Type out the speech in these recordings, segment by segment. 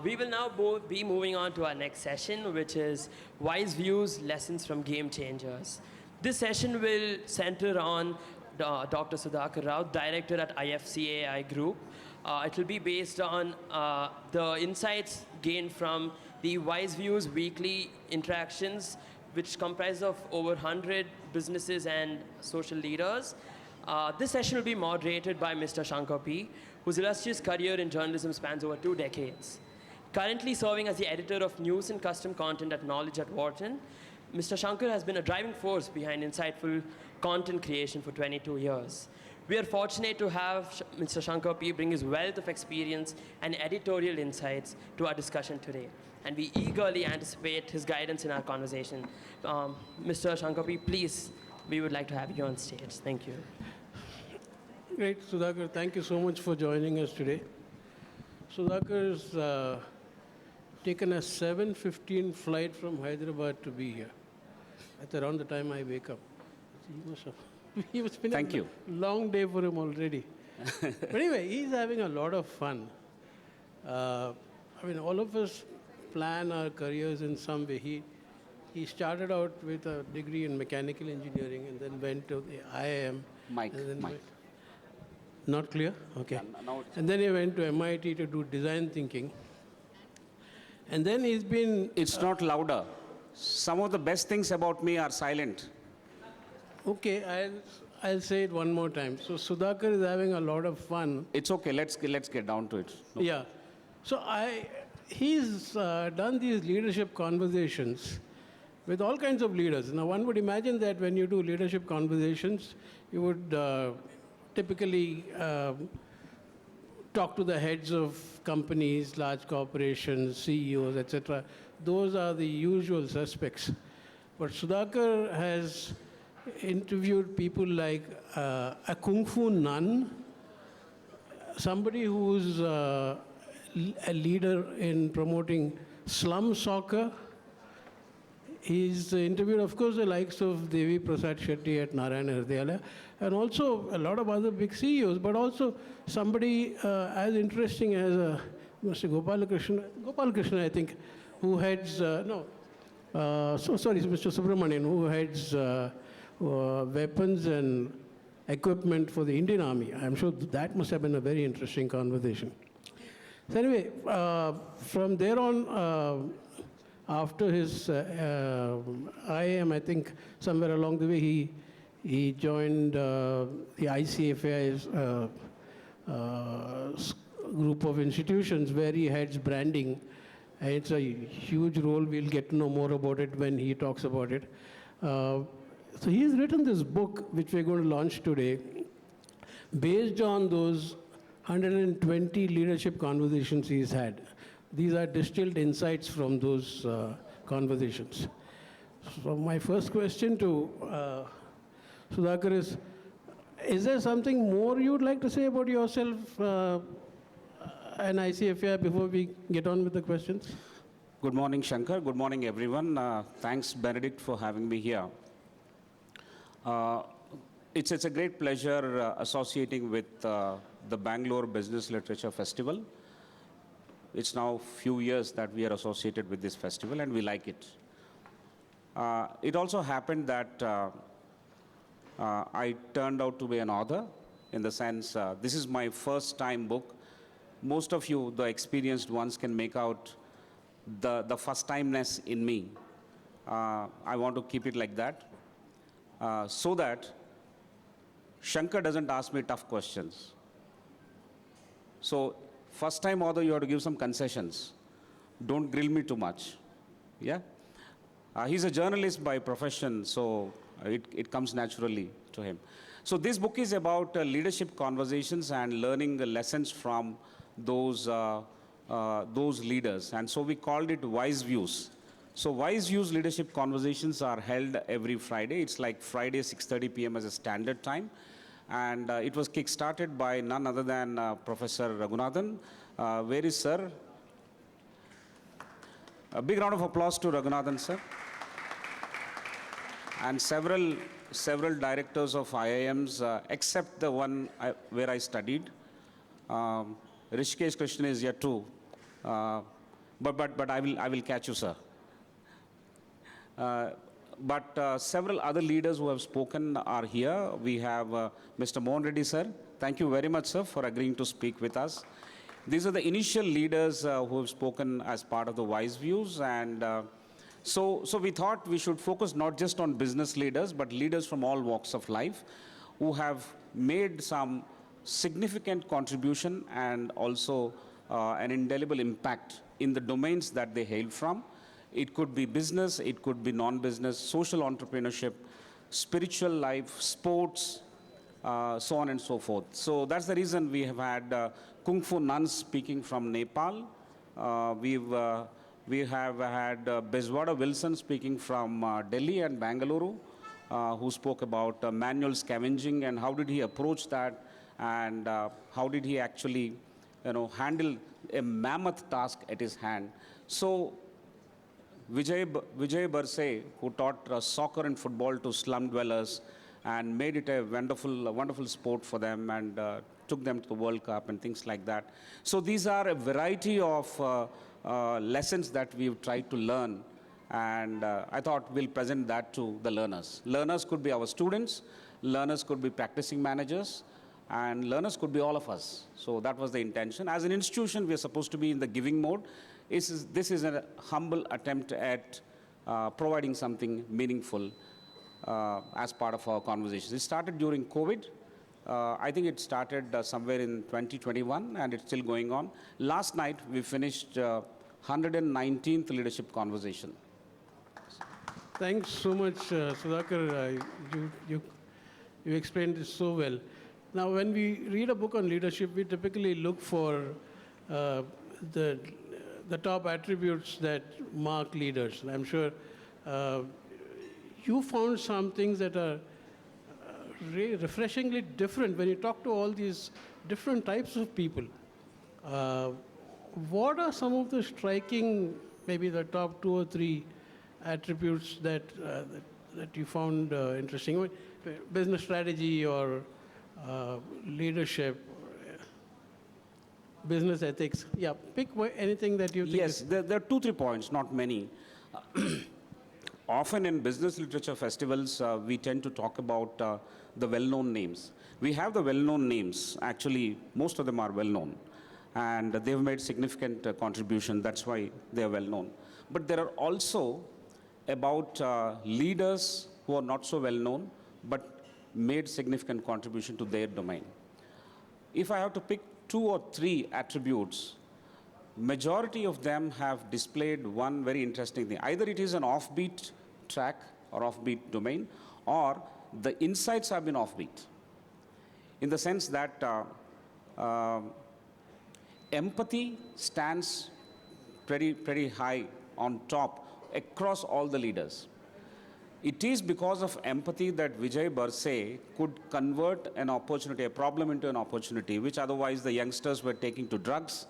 We will now be moving on to our next session, which is WiseViews, Lessons from Game Changers. This session will center on Dr. Sudhakar Rao, Director at ICFAI Group. It will be based on the insights gained from the WiseViews weekly interactions, which comprise of over 100 businesses and social leaders. This session will be moderated by Mr. Shankar P, whose illustrious career in journalism spans over 2 decades. Currently serving as the editor of news and custom content at Knowledge at Wharton, Mr. Shankar has been a driving force behind insightful content creation for 22 years. We are fortunate to have Mr. Shankar P bring his wealth of experience and editorial insights to our discussion today, and we eagerly anticipate his guidance in our conversation. Mr. Shankar P, please, we would like to have you on stage. Thank you. Great, Sudhakar. Thank you so much for joining us today. Sudhakar's taken a 7:15 flight from Hyderabad to be here at around the time I wake up. He was been Thank you. Long day for him already. But anyway, he's having a lot of fun. All of us plan our careers in some way. He started out with a degree in mechanical engineering and then went to the IIM. Mike. Not clear? Okay. Yeah, now and then he went to MIT to do design thinking. And then he's been... It's not louder. Some of the best things about me are silent. Okay, I'll say it one more time. So Sudhakar is having a lot of fun. It's okay. Let's get down to it. No. Yeah. So he's done these leadership conversations with all kinds of leaders. Now, one would imagine that when you do leadership conversations, you would typically talk to the heads of companies, large corporations, CEOs, etc. Those are the usual suspects. But Sudhakar has interviewed people like a Kung Fu nun, somebody who's a leader in promoting slum soccer. He's interviewed, of course, the likes of Devi Prasad Shetty at Narayana Hridayalaya, and also a lot of other big CEOs, but also somebody as interesting as Mr. Gopalakrishnan, I think, who heads, Mr. Subramanian, who heads weapons and equipment for the Indian Army. I'm sure that must have been a very interesting conversation. So anyway, from there on, after his IIM, I think somewhere along the way, he joined the ICFAI's group of institutions where he heads branding. And it's a huge role. We'll get to know more about it when he talks about it. So he's written this book, which we're going to launch today, based on those 120 leadership conversations he's had. These are distilled insights from those conversations. So my first question to Sudhakar is there something more you would like to say about yourself and ICFAI before we get on with the questions? Good morning, Shankar. Good morning, everyone. Thanks, Benedict, for having me here. It's a great pleasure associating with the Bangalore Business Literature Festival. It's now a few years that we are associated with this festival, and we like it. It also happened that I turned out to be an author, in the sense, this is my first time book. Most of you, the experienced ones, can make out the first-timeness in me. I want to keep it like that, so that Shankar doesn't ask me tough questions. So, first-time author, you have to give some concessions. Don't grill me too much. Yeah? He's a journalist by profession, so it comes naturally to him. So this book is about leadership conversations and learning the lessons from those leaders. And so we called it WiseViews. So WiseViews leadership conversations are held every Friday. It's like Friday, 6:30 p.m. as a standard time. And it was kick-started by none other than Professor Raghunathan. Where is sir? A big round of applause to Raghunathan, sir. And several directors of IIMs, except the one where I studied. Rishikesh Krishnan is yet to But I will catch you, sir. But several other leaders who have spoken are here. We have Mr. Mohan Reddy, sir. Thank you very much, sir, for agreeing to speak with us. These are the initial leaders who have spoken as part of the WiseViews, and so we thought we should focus not just on business leaders, but leaders from all walks of life who have made some significant contribution and also an indelible impact in the domains that they hail from. It could be business, it could be non-business, social entrepreneurship, spiritual life, sports, so on and so forth. So that's the reason we have had Kung Fu nuns speaking from Nepal. We have had Bezwada Wilson speaking from Delhi and Bangalore, who spoke about manual scavenging and how did he approach that, and how did he actually, handle a mammoth task at his hand. So Vijay Barse, who taught soccer and football to slum dwellers and made it a wonderful sport for them, and took them to the World Cup and things like that. So these are a variety of lessons that we've tried to learn, and I thought we'll present that to the learners. Learners could be our students, learners could be practicing managers, and learners could be all of us. So that was the intention. As an institution, we are supposed to be in the giving mode. This is a humble attempt at providing something meaningful as part of our conversations. It started during COVID. I think it started somewhere in 2021, and it's still going on. Last night, we finished 119th leadership conversation. Thanks so much, Sudhakar. You explained this so well. Now, when we read a book on leadership, we typically look for the top attributes that mark leaders. And I'm sure you found some things that are refreshingly different when you talk to all these different types of people. What are some of the striking, maybe the top 2 or 3 attributes that you found interesting? Business strategy or leadership, business ethics. Yeah, pick anything that you think. Yes, there are 2-3 points, not many. Often in business literature festivals, we tend to talk about the well-known names. We have the well-known names. Actually, most of them are well-known, and they've made significant contribution. That's why they are well-known. But there are also about leaders who are not so well-known, but made significant contribution to their domain. If I have to pick 2 or 3 attributes, majority of them have displayed one very interesting thing. Either it is an offbeat track or offbeat domain, or the insights have been offbeat. In the sense that empathy stands pretty high on top across all the leaders. It is because of empathy that Vijay Barse could convert an opportunity, a problem into an opportunity, which otherwise the youngsters were taking to drugs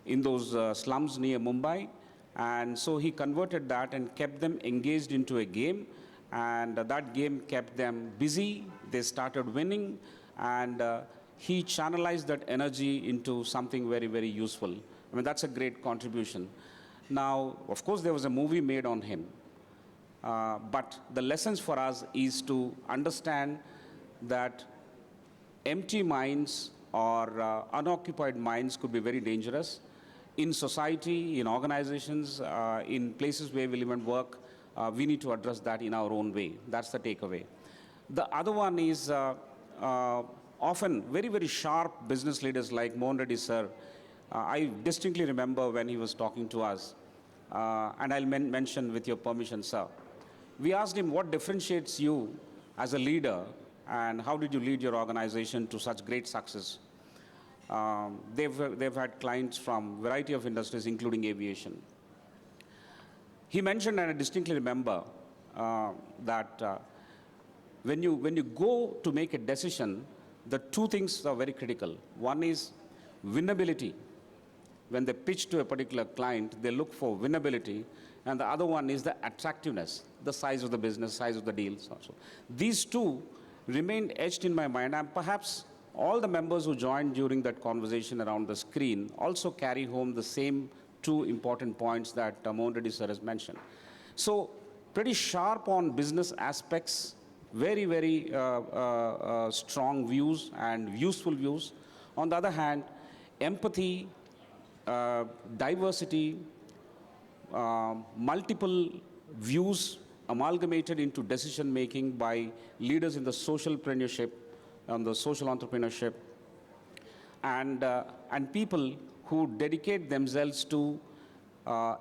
in those slums near Mumbai. And so he converted that and kept them engaged into a game. And that game kept them busy. They started winning. And he channelized that energy into something very, very useful. I mean, that's a great contribution. Now, of course, there was a movie made on him. But the lessons for us is to understand that empty minds or unoccupied minds could be very dangerous in society, in organizations, in places where we live and work. We need to address that in our own way. That's the takeaway. The other one is often very, very sharp business leaders like Mohan Reddy sir. I distinctly remember when he was talking to us, and I'll mention with your permission, sir. We asked him, what differentiates you as a leader, and how did you lead your organization to such great success? They've had clients from a variety of industries, including aviation. He mentioned, and I distinctly remember, that when you go to make a decision, the 2 things are very critical. One is winnability. When they pitch to a particular client, they look for winnability. And the other one is the attractiveness, the size of the business, size of the deals also. These 2 remained etched in my mind, and perhaps all the members who joined during that conversation around the screen also carry home the same two important points that Mohan Reddy sir has mentioned. So pretty sharp on business aspects, very, very strong views and useful views. On the other hand, empathy, diversity, multiple views amalgamated into decision making by leaders in the socialpreneurship, on the social entrepreneurship, and people who dedicate themselves to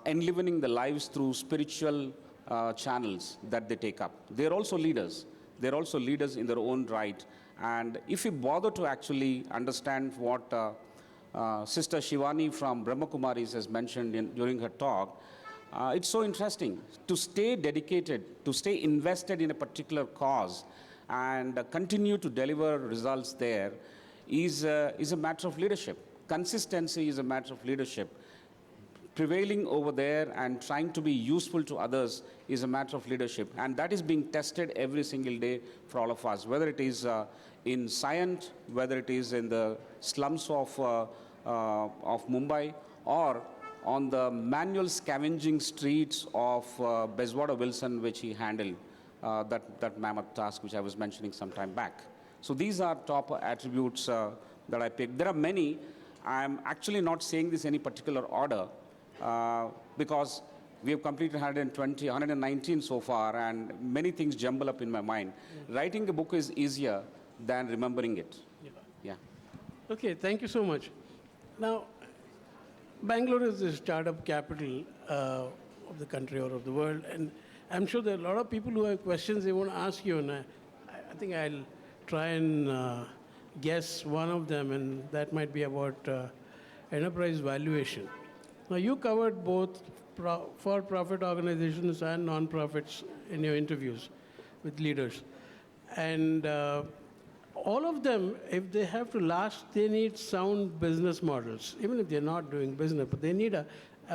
enlivening the lives through spiritual channels that they take up. They're also leaders. They're also leaders in their own right. And if you bother to actually understand what Sister Shivani from Brahma Kumaris has mentioned during her talk, it's so interesting to stay dedicated, to stay invested in a particular cause and continue to deliver results there is a matter of leadership. Consistency is a matter of leadership. Prevailing over there and trying to be useful to others is a matter of leadership. And that is being tested every single day for all of us, whether it is in Cyient, whether it is in the slums of Mumbai, or on the manual scavenging streets of Beswada Wilson, which he handled, that mammoth task which I was mentioning some time back. So these are top attributes that I picked. There are many. I'm actually not saying this in any particular order because we have completed 120, 119 so far, and many things jumble up in my mind. Yeah. Writing a book is easier than remembering it. Yeah. Okay, thank you so much. Now, Bangalore is the startup capital of the country or of the world, and I'm sure there are a lot of people who have questions they want to ask you, and I think I'll try and guess one of them, and that might be about enterprise valuation. Now, you covered both for-profit organizations and non-profits in your interviews with leaders. And all of them, if they have to last, they need sound business models, even if they're not doing business, but they need a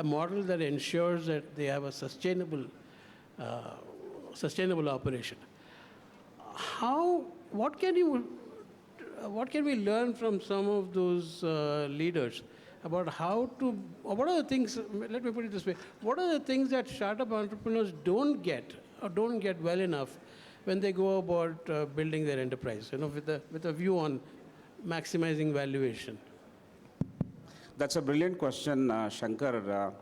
model that ensures that they have a sustainable operation. What can we learn from some of those leaders about how to, or what are the things, let me put it this way, what are the things that startup entrepreneurs don't get or don't get well enough when they go about building their enterprise, with a view on maximizing valuation? That's a brilliant question, Shankar.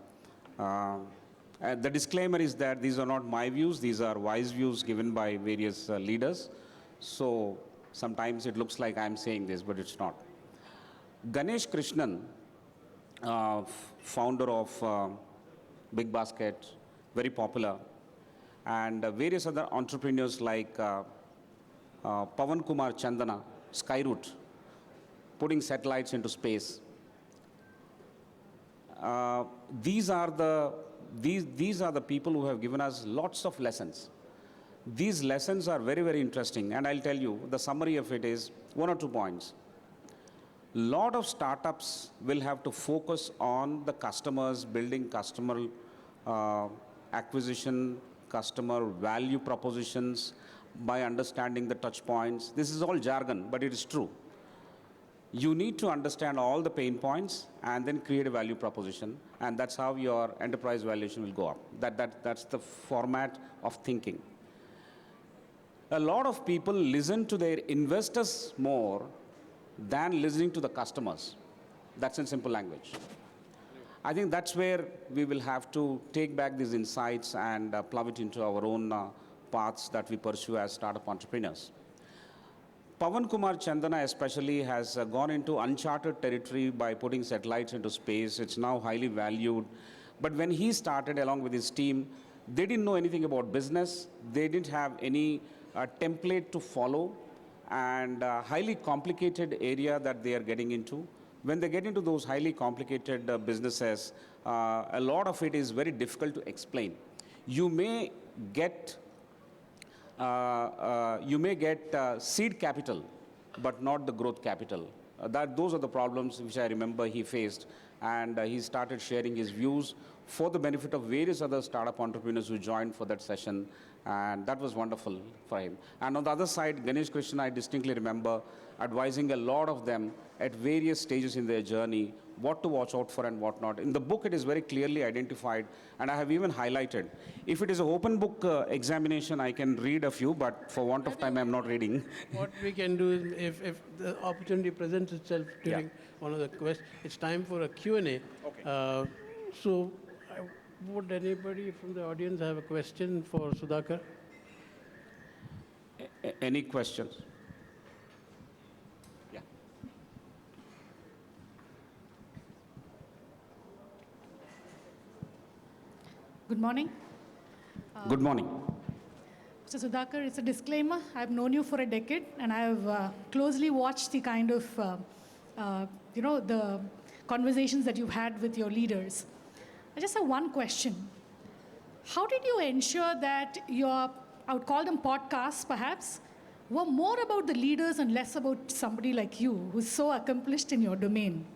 The disclaimer is that these are not my views, these are wise views given by various leaders. So sometimes it looks like I'm saying this, but it's not. Ganesh Krishnan, founder of Big Basket, very popular, and various other entrepreneurs like Pavan Kumar Chandana, Skyroot, putting satellites into space. These are the people who have given us lots of lessons. These lessons are very, very interesting, and I'll tell you, the summary of it is 1 or 2 points. Lot of startups will have to focus on the customers, building customer acquisition, customer value propositions by understanding the touch points. This is all jargon, but it is true. You need to understand all the pain points and then create a value proposition, and that's how your enterprise valuation will go up. That's the format of thinking. A lot of people listen to their investors more than listening to the customers. That's in simple language. I think that's where we will have to take back these insights and plow it into our own paths that we pursue as startup entrepreneurs. Pavan Kumar Chandana especially has gone into uncharted territory by putting satellites into space. It's now highly valued. But when he started along with his team, they didn't know anything about business. They didn't have any template to follow, and highly complicated area that they are getting into. When they get into those highly complicated businesses, a lot of it is very difficult to explain. You may get seed capital, but not the growth capital. Those are the problems which I remember he faced, and he started sharing his views for the benefit of various other startup entrepreneurs who joined for that session. And that was wonderful for him. And on the other side, Ganesh Krishnan, I distinctly remember advising a lot of them at various stages in their journey, what to watch out for and what not. In the book, it is very clearly identified, and I have even highlighted. If it is an open book examination, I can read a few, but for want of time, I'm not reading. What we can do is, if the opportunity presents itself during one of the questions, it's time for a Q&A. Okay. So, would anybody from the audience have a question for Sudhakar? Any questions? Yeah. Good morning. Good morning. Mr. Sudhakar, it's a disclaimer. I've known you for a decade, and I've closely watched the kind of, the conversations that you've had with your leaders. I just have one question. How did you ensure that your, I would call them podcasts perhaps, were more about the leaders and less about somebody like you who's so accomplished in your domain?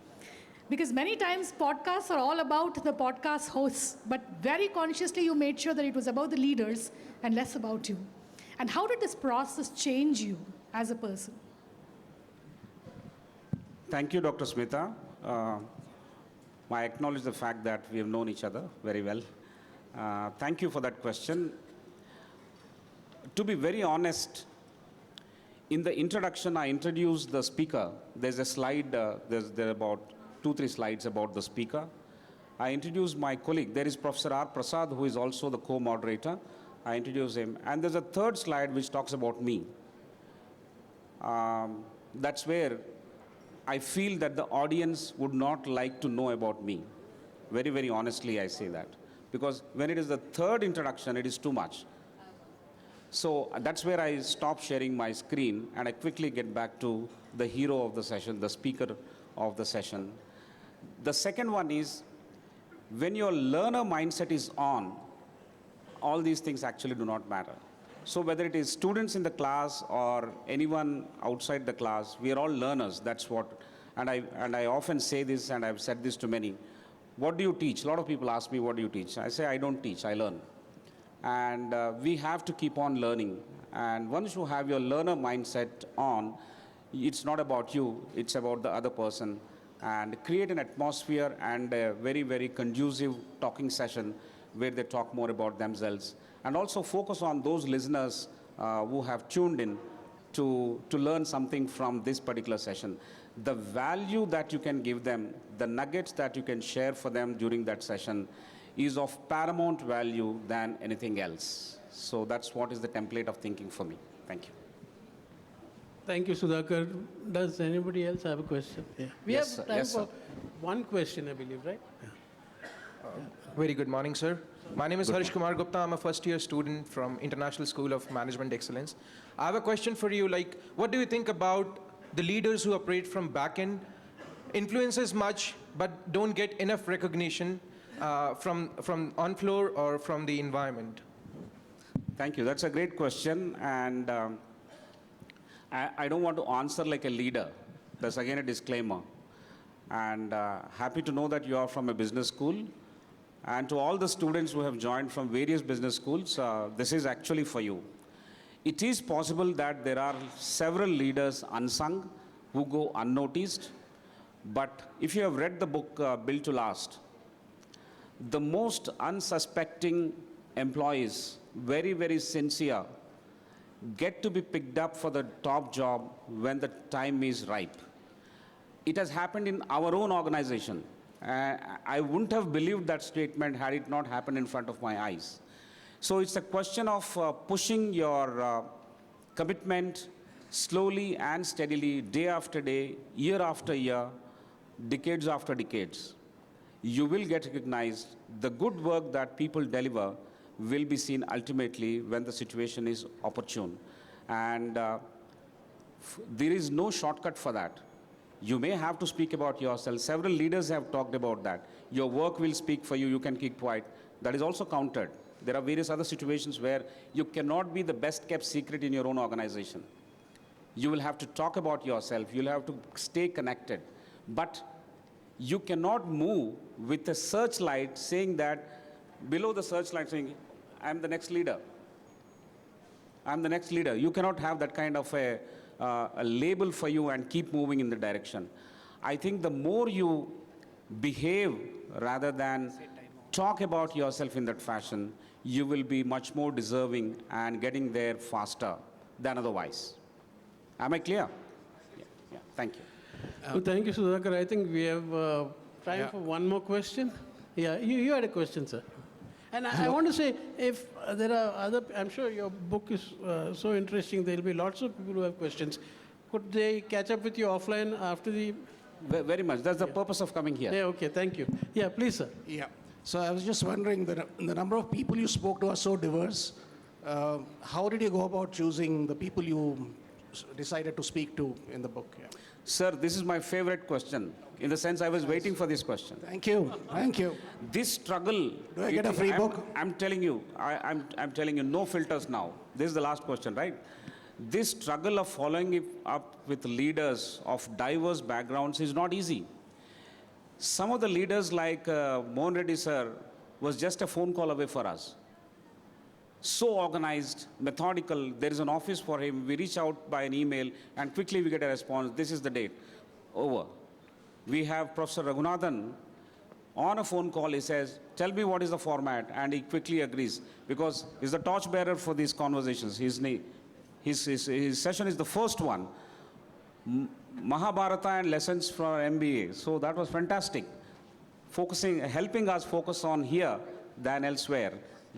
Because many times podcasts are all about the podcast hosts, but very consciously you made sure that it was about the leaders and less about you. And how did this process change you as a person? Thank you, Dr. Smita. I acknowledge the fact that we have known each other very well. Thank you for that question. To be very honest, in the introduction, I introduced the speaker. There's a slide, there are about 2-3 slides about the speaker. I introduced my colleague. There is Professor R. Prasad, who is also the co-moderator. I introduced him. And there's a third slide which talks about me. That's where I feel that the audience would not like to know about me. Very, very honestly, I say that. Because when it is the third introduction, it is too much. So that's where I stop sharing my screen and I quickly get back to the hero of the session, the speaker of the session. The second one is, when your learner mindset is on, all these things actually do not matter. So whether it is students in the class or anyone outside the class, we are all learners. That's what, and I often say this, and I've said this to many. What do you teach? A lot of people ask me, what do you teach? I say, I don't teach, I learn. And we have to keep on learning. And once you have your learner mindset on, it's not about you, it's about the other person. And create an atmosphere and a very, very conducive talking session where they talk more about themselves. And also focus on those listeners who have tuned in to learn something from this particular session. The value that you can give them, the nuggets that you can share for them during that session is of paramount value than anything else. So that's what is the template of thinking for me. Thank you. Thank you, Sudhakar. Does anybody else have a question? Yeah. We Yes, have sir. time Yes, for sir. one question, I believe, right? Very good morning, sir. My name is Harish Kumar Gupta. I'm a first-year student from International School of Management Excellence. I have a question for you. Like, what do you think about the leaders who operate from back-end, influences much, but don't get enough recognition from on-floor or from the environment? Thank you. That's a great question. And I don't want to answer like a leader. That's again a disclaimer. And happy to know that you are from a business school. And to all the students who have joined from various business schools, this is actually for you. It is possible that there are several leaders unsung who go unnoticed. But if you have read the book Built to Last, the most unsuspecting employees, very, very sincere, get to be picked up for the top job when the time is ripe. It has happened in our own organization. I wouldn't have believed that statement had it not happened in front of my eyes. So it's a question of pushing your commitment slowly and steadily, day after day, year after year, decades after decades. You will get recognized. The good work that people deliver will be seen ultimately when the situation is opportune. And there is no shortcut for that. You may have to speak about yourself. Several leaders have talked about that. Your work will speak for you. You can keep quiet. That is also countered. There are various other situations where you cannot be the best kept secret in your own organization. You will have to talk about yourself. You'll have to stay connected. But you cannot move with a searchlight saying that, below the searchlight saying, I'm the next leader. I'm the next leader. You cannot have that kind of a label for you and keep moving in the direction. I think the more you behave rather than talk about yourself in that fashion, you will be much more deserving and getting there faster than otherwise. Am I clear? Yeah. Thank you. Well, thank you, Sudhakar. I think we have time Yeah. for one more question. Yeah, you had a question, sir. And I want to say, if there are other, I'm sure your book is so interesting, there'll be lots of people who have questions. Could they catch up with you offline after the... Very much. That's the purpose of coming here. Yeah, okay, thank you. Yeah, please, sir. Yeah. So I was just wondering, the number of people you spoke to are so diverse. How did you go about choosing the people you decided to speak to in the book? Yeah. Sir, this is my favorite question. In the sense, I was waiting for this question. Thank you. Thank you. This struggle. Do I get a free book? I'm telling you, I'm telling you, no filters now. This is the last question, right? This struggle of following it up with leaders of diverse backgrounds is not easy. Some of the leaders like Mohan Reddy sir was just a phone call away for us. So organized, methodical. There is an office for him. We reach out by an email and quickly we get a response. This is the date. Over. We have Professor Raghunathan on a phone call. He says, tell me what is the format, and he quickly agrees because he's the torchbearer for these conversations. His session is the first one. Mahabharata and lessons from MBA. So that was fantastic. Helping us focus on here than elsewhere.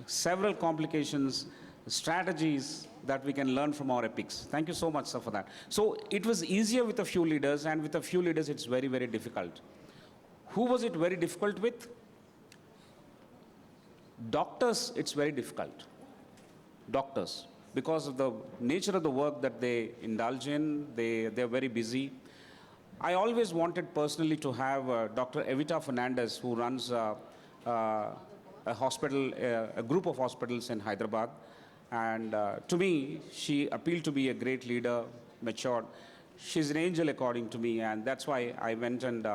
Several complications, strategies that we can learn from our epics. Thank you so much, sir, for that. So it was easier with a few leaders, and with a few leaders, it's very, very difficult. Who was it very difficult with? Doctors, it's very difficult. Doctors. Because of the nature of the work that they indulge in, they're very busy. I always wanted personally to have Dr. Evita Fernandez, who runs a hospital, a group of hospitals in Hyderabad. And to me, she appealed to be a great leader, matured. She's an angel according to me, and that's why I went and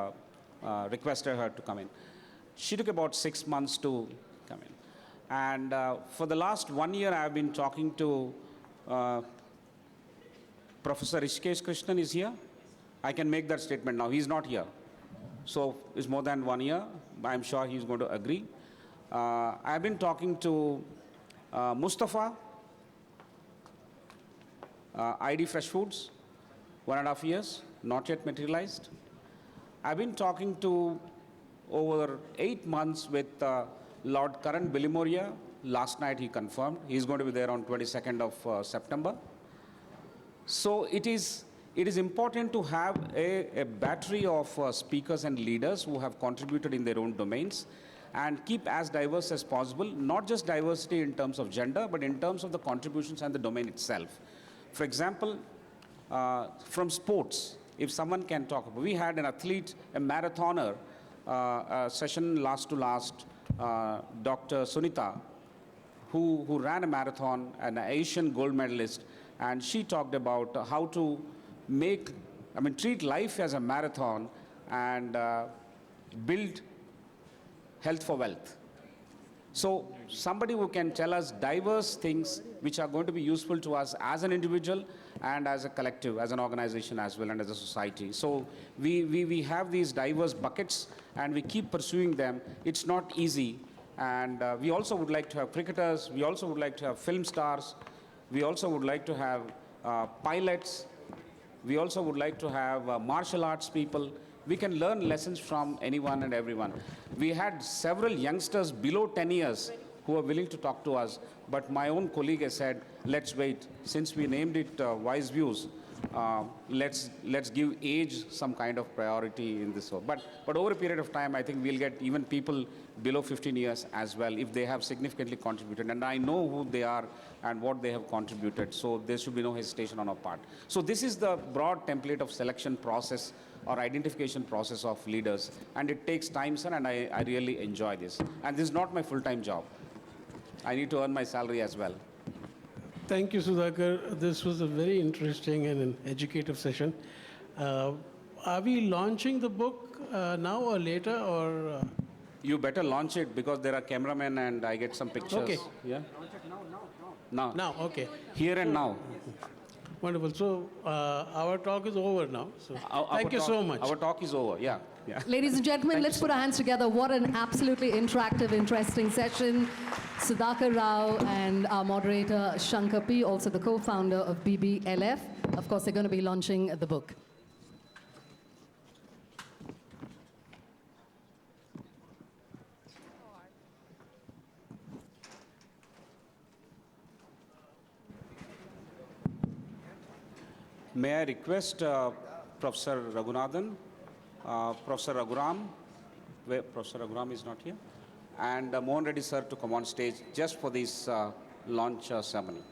requested her to come in. She took about 6 months to come in. And for the last 1 year, I've been talking to Professor Rishikesh Krishnan is here. I can make that statement now. He's not here. So it's more than 1 year. I'm sure he's going to agree. I've been talking to Mustafa, ID Fresh Foods, 1.5 years, not yet materialized. I've been talking to over 8 months with Lord Karan Bilimoria. Last night he confirmed. He's going to be there on 22nd of September. So it is important to have a battery of speakers and leaders who have contributed in their own domains and keep as diverse as possible, not just diversity in terms of gender, but in terms of the contributions and the domain itself. For example, from sports, if someone can talk about, we had an athlete, a marathoner, a session last to last, Dr. Sunita, who ran a marathon, an Asian gold medalist, and she talked about how to treat life as a marathon and build health for wealth. So somebody who can tell us diverse things which are going to be useful to us as an individual and as a collective, as an organization as well, and as a society. So we have these diverse buckets and we keep pursuing them. It's not easy. And we also would like to have cricketers. We also would like to have film stars. We also would like to have pilots. We also would like to have martial arts people. We can learn lessons from anyone and everyone. We had several youngsters below 10 years who were willing to talk to us, but my own colleague has said, let's wait. Since we named it WiseViews, let's give age some kind of priority in this. But over a period of time, I think we'll get even people below 15 years as well if they have significantly contributed. And I know who they are and what they have contributed, so there should be no hesitation on our part. So this is the broad template of selection process or identification process of leaders. And it takes time, sir, and I really enjoy this. And this is not my full-time job. I need to earn my salary as well. Thank you, Sudhakar. This was a very interesting and an educative session. Are we launching the book now or later, or? You better launch it because there are cameramen and I get some pictures. Okay. Yeah. Now. Now, okay. Here and now. Wonderful. So our talk is over now. So thank you Our so talk- much. Our talk is over, yeah. Yeah. Ladies and gentlemen, let's put our hands together. What an absolutely interactive, interesting session. Sudhakar Rao and our moderator, Shankar P, also the co-founder of BBLF. Of course, they're going to be launching the book. May I request Professor Raghunathan, Professor Raghuram, where Professor Raghuram is not here, and Mohan Reddy sir to come on stage just for this launch ceremony.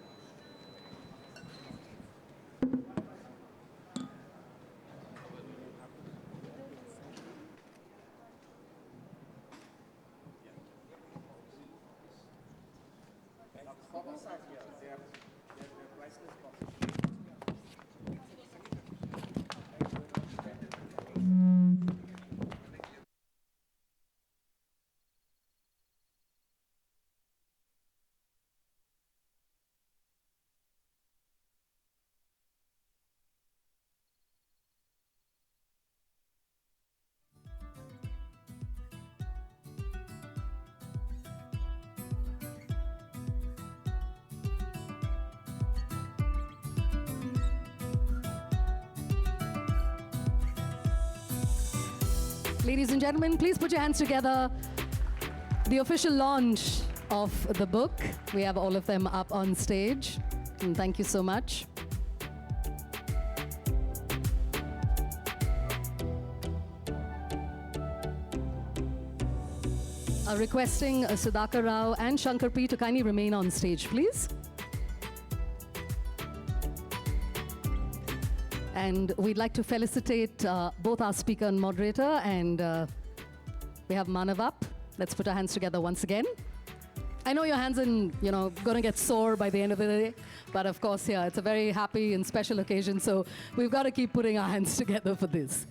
Ladies and gentlemen, please put your hands together. The official launch of the book. We have all of them up on stage. And thank you so much. Requesting Sudhakar Rao and Shankar P to kindly remain on stage, please. And we'd like to felicitate both our speaker and moderator, and we have Manav up. Let's put our hands together once again. I know your hands are, going to get sore by the end of the day, but of course, yeah, it's a very happy and special occasion, so we've got to keep putting our hands together for this.